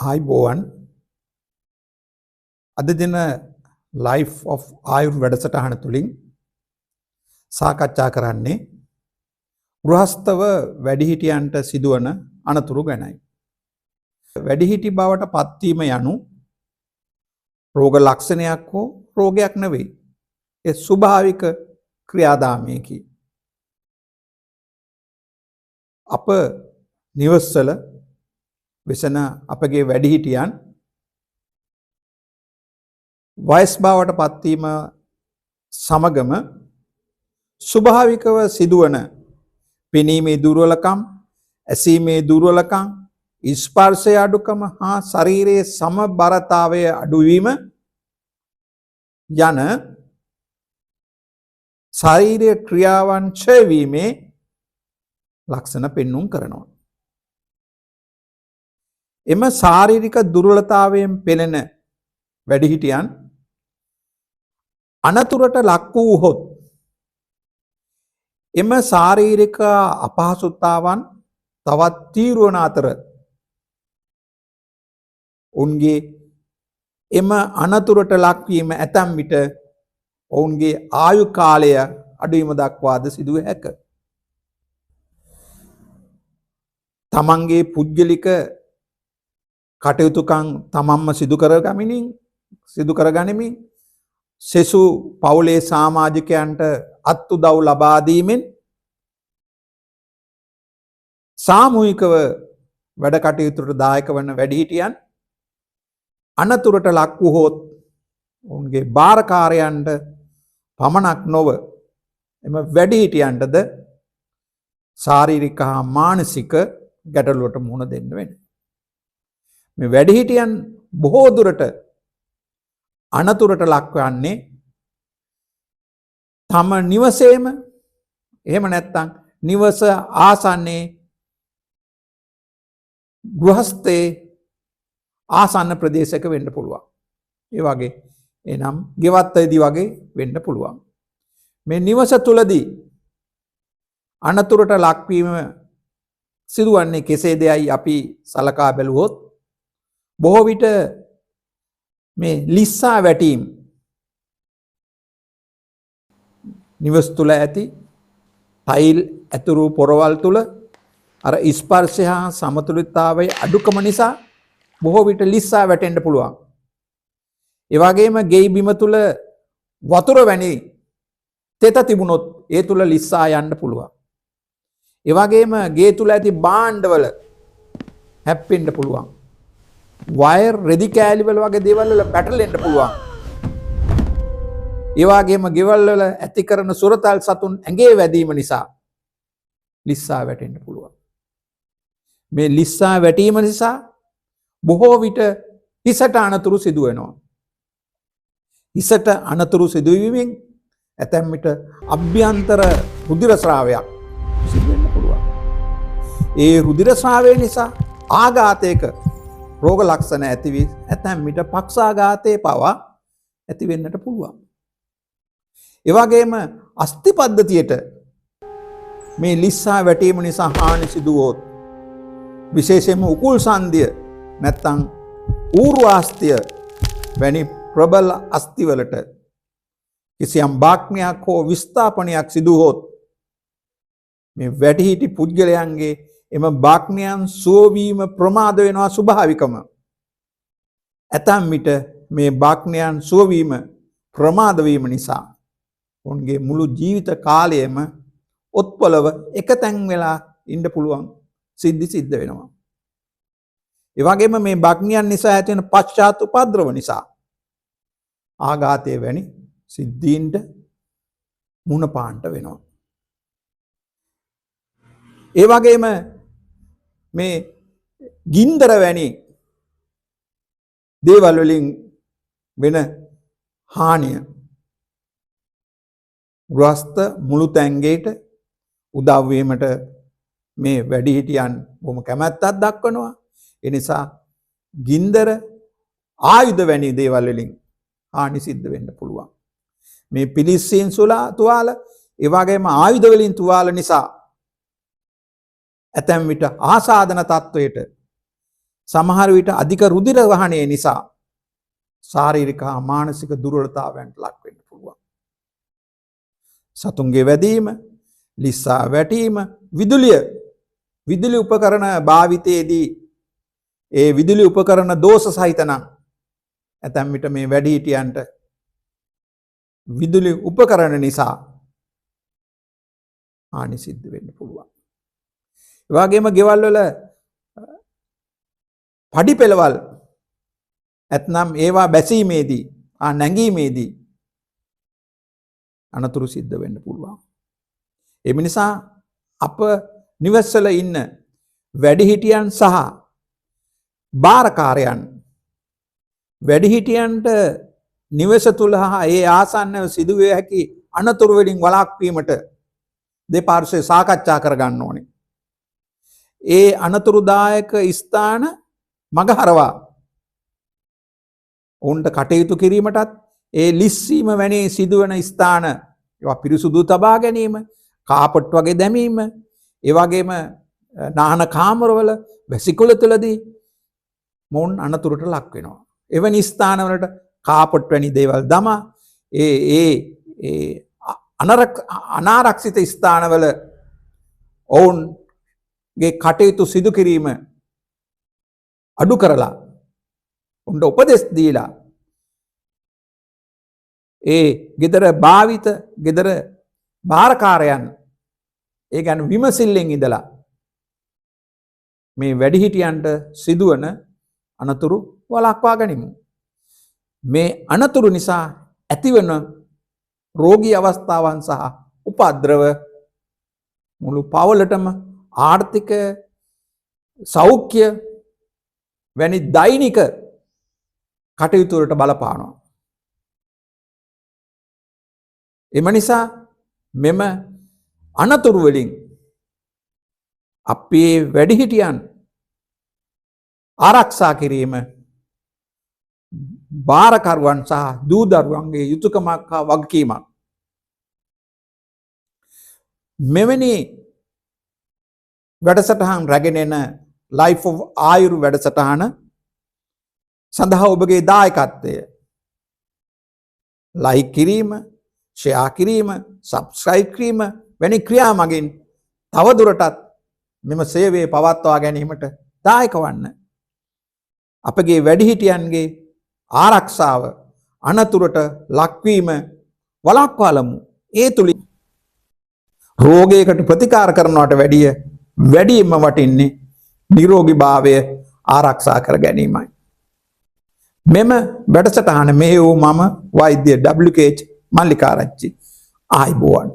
ආයිබෝවන් අද දින life of ආයුර් වැඩසටහන තුලින් සාකච්ඡා කරන්නේ ගෘහස්තව වැඩිහිටියන්ට සිදුවන අනතුරු ගැනයි. වැඩිහිටි බවට පත්වීම යනු රෝග ලක්ෂණයක් හෝ රෝගයක් නෙවෙයි. ඒ ස්වභාවික ක්‍රියාදාමයකි. අප නිවසල විසන අපගේ වැඩිහිටියන් වයස් බවට පත්වීම සමගම ස්වභාවිකව සිදුවන පෙනීමේ දුර්වලකම්, ඇසීමේ දුර්වලකම්, ස්පර්ශයේ අඩුකම හා ශරීරයේ සමබරතාවය අඩුවීම යන ශාරීරික ක්‍රියාවන් ක්ෂය වීමේ ලක්ෂණ පෙන්වුම් කරනවා. එම ශාරීරික දුර්වලතාවයෙන් පෙළෙන වැඩිහිටියන් අනතුරට ලක් වූහොත් එම ශාරීරික අපහසුතාවන් තවත් තීව්‍ර වන අතර ඔවුන්ගේ එම අනතුරට ලක්වීම ඇතැම් විට ඔවුන්ගේ ආයු කාලය අඩුවීම දක්වාද සිදුව හැක. තමන්ගේ පුද්ගලික කටයුතුකම් තමන්ම සිදු කරගනිමින් සෙසු පවුලේ සමාජිකයන්ට අත්උදව් ලබා දීමෙන් සාමූහිකව වැඩ කටයුතුට දායක වන වැඩිහිටියන් අනතුරට ලක් වූහොත් ඔවුන්ගේ භාරකාරයන්ට පමණක් නොව එම වැඩිහිටියන්ටද ශාරීරික හා මානසික ගැටලුවට මුහුණ දෙන්න වෙනවා. මේ වැඩිහිටියන් බොහෝ දුරට අනතුරට ලක්වන්නේ තම නිවසේම එහෙම නැත්නම් නිවස ආසන්නයේ ගෘහස්තේ ආසන්න ප්‍රදේශයක වෙන්න පුළුවන්. ඒ වගේ එනම් ගෙවත්තේදී වගේ වෙන්න පුළුවන්. මේ නිවස තුලදී අනතුරට ලක්වීම සිදුවන්නේ කෙසේදයි අපි සලකා බැලුවොත් බොහෝ විට මේ ලිස්සා වැටීම් නිවස් තුල ඇති ටයිල් ඇතුරු පොරවල් තුල අර ස්පර්ශය හා සමතුලිතතාවයේ අඩුකම නිසා බොහෝ විට ලිස්සා වැටෙන්න පුළුවන්. ඒ වගේම ගෙයි බිම තුල වතුර වැනි තෙත තිබුණොත් ඒ තුල ලිස්සා යන්න පුළුවන්. ඒ වගේම ගේ තුල ඇති භාණ්ඩවල හැප්පෙන්න පුළුවන්. වයර් රෙදි කෑලි වල වගේ දේවල් වල පැටලෙන්න පුළුවන්. ඒ වගේම ගෙවල් වල ඇති කරන සුරතල් සතුන් ඇඟේ වැදීම නිසා ලිස්සා වැටෙන්න පුළුවන්. මේ ලිස්සා වැටීම නිසා බොහෝ විට හිසට අනතුරු සිදු වෙනවා. හිසට අනතුරු සිදුවීමෙන් ඇතැම් විට අභ්‍යන්තර රුධිර ස්‍රාවයක් සිදු වෙන්න පුළුවන්. ඒ රුධිර ස්‍රාවය නිසා ආඝාතයක රෝග ලක්ෂණ ඇති වී ඇතැම් විට පක්ෂාඝාතයේ පවා ඇති වෙන්නට පුළුවන්. ඒ වගේම අස්ථි පද්ධතියට මේ ලිස්සා වැටීම නිසා හානි සිදු වුවොත් විශේෂයෙන්ම උකුල් සංදිය නැත්නම් ඌර්වාස්තිය වැනි ප්‍රබල අස්ථිවලට කිසියම් බාක්මයක් හෝ විස්ථාපනයක් සිදු වුවොත් මේ වැඩිහිටි පුද්ගලයන්ගේ එම බාක්මයන් සුවවීම ප්‍රමාද වෙනවා ස්වභාවිකම. ඇතැම් විට මේ බාක්මයන් සුවවීම ප්‍රමාද වීම නිසා ඔවුන්ගේ මුළු ජීවිත කාලයම ඔත්පලව එකතැන් වෙලා ඉන්න පුළුවන් සිද්ධ වෙනවා. ඒ වගේම මේ බාක්මයන් නිසා ඇති වෙන පශ්චාත් උපද්‍රව නිසා ආඝාතය වැනි සිද්ධීන්ට මුහුණ පාන්න වෙනවා. ඒ වගේම මේ ගින්දර වැනි දේවල් වලින් වෙන හානිය ගෘහස්ත මුළු තැන්ගේට උදව් වීමට මේ වැඩිහිටියන් බොහොම කැමැත්තක් දක්වනවා. ඒ නිසා ගින්දර ආයුධ වැනි දේවල් වලින් හානි සිද්ධ වෙන්න පුළුවන්. මේ පිලිස්සීන් තුවාල ඒ වගේම ආයුධ වලින් තුවාල නිසා ඇතැම් විට ආසාදන තත්වයට සමහර විට අධික රුධිර වහනය නිසා ශාරීරික හා මානසික දුර්වලතාවයන්ට ලක් වෙන්න පුළුවන්. සතුන්ගේ වැදීම, ලිස්සා වැටීම, විදුලි උපකරණ භාවිතයේදී ඒ විදුලි උපකරණ දෝෂ සහිත නම් ඇතැම් විට මේ වැඩිහිටියන්ට විදුලි උපකරණ නිසා හානි සිද්ධ වෙන්න පුළුවන්. ඒ වගේම ගෙවල් වල පඩි පෙළවල් ඇතනම් ඒවා බැසීමේදී නැංගීමේදී අනතුරු සිද්ධ වෙන්න පුළුවන්. ඒ නිසා අප නිවසල ඉන්න වැඩිහිටියන් සහ භාරකාරයන් වැඩිහිටියන්ට නිවස තුල හා ඒ ආසන්නව සිදුවිය හැකි අනතුරු වලින් වළක්වීමට දෙපාර්ශ්වය සාකච්ඡා කර ගන්න ඕනේ. ඒ අනතුරුදායක ස්ථාන මගහරවා ඔවුන්ට කටයුතු කිරීමටත් ඒ ලිස්සීම වැනි සිදුවන ස්ථාන ඒවා පිරිසුදු තබා ගැනීම, කාපට් වගේ දැමීම, ඒ වගේම නාන කාමරවල වැසිකුල තුලදී මොවුන් අනතුරට ලක් වෙනවා. එවැනි ස්ථානවලට කාපට් වැනි දේවල් දමා අනාරක්ෂිත ස්ථානවල ඔවුන්ගේ කටයුතු සිදු කිරීම අඩු කරලා උන්ට උපදෙස් දීලා ඒ ගෙදර භාරකාරයන් ඒ කියන්නේ විමසිල්ලෙන් ඉඳලා මේ වැඩිහිටියන්ට සිදුවන අනතුරු වළක්වා ගනිමු. මේ අනතුරු නිසා ඇතිවන රෝගී අවස්ථාවන් සහ උපද්‍රව මුළු පවුලටම ආර්ථික සෞඛ්‍ය වැනි දෛනික කටයුතු වලට බලපානවා. එම නිසා මෙම අනතුරු වලින් අපේ වැඩිහිටියන් ආරක්ෂා කිරීම භාරකරුවන් සහ දූ දරුවන්ගේ යුතුයකමක් හා වගකීමක්. මෙවැනි වැඩසටහන් රැගෙන එන Life of ආයුරු වැඩසටහන සඳහා ඔබගේ දායකත්වය ලයික් කිරීම, ෂෙයා කිරීම, සබ්ස්ක්‍රයිබ් කිරීම වැනි ක්‍රියා මගින් තවදුරටත් මෙම සේවය පවත්වා ගැනීමට දායක වන්න. අපගේ වැඩිහිටියන්ගේ ආරක්ෂාව අනතුරට ලක්වීම වළක්වාලමු. ඒ තුලින් රෝගයකට ප්‍රතිකාර කරනවට වැඩියෙන්ම වටින්නේ නිරෝගීභාවය ආරක්ෂා කර ගැනීමයි. මෙම වැඩසටහන මෙහෙයූ මම වෛද්‍ය WK මල්ලිකාරච්චි. ආයුබෝවන්.